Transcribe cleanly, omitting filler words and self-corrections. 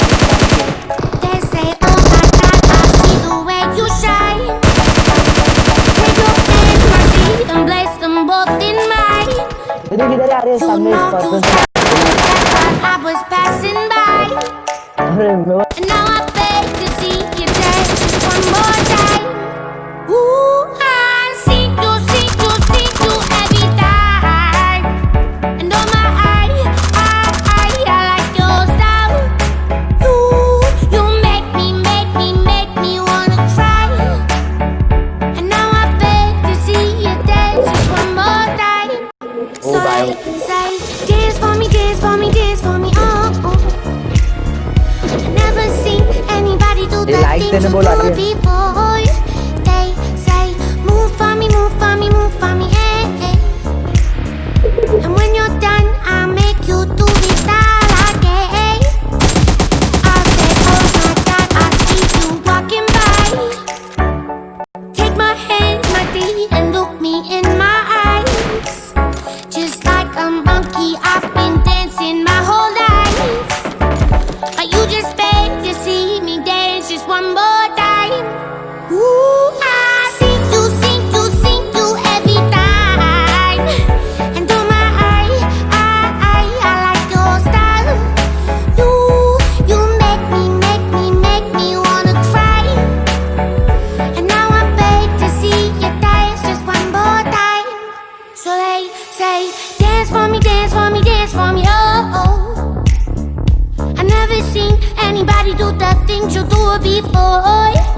They say, oh my God, I see the way you shine. Take your hand, my feet, and place them both in mine. किधर किधर आ रहे हैं You सामने know इस you person said that I was passing by. अरे मैं And now I beg to see you dance just one more time. Ooh, I see you every time. And oh my, I like your style. You make me wanna cry. And now I beg to see you dance just one more time. So say, dance for me, dance for me, dance for me, oh. I never seen anybody do the like things देने you बोला do है। before. They say, move for me, move for me, move for me, eh. And when you're done, I'll make you do it all again. I say, oh my God, I see you walking by. Take my hand, my dear, and look me in my eyes. Just like a monkey, I've been dancing my whole life. But you just beg to see me dance just one more time. Ooh, I see you every time. And oh my, I like your style. You make me wanna cry. And now I beg to see you dance just one more time. So they say, dance for me, dance for me, dance for me, oh. I never seen anybody do the things you do before.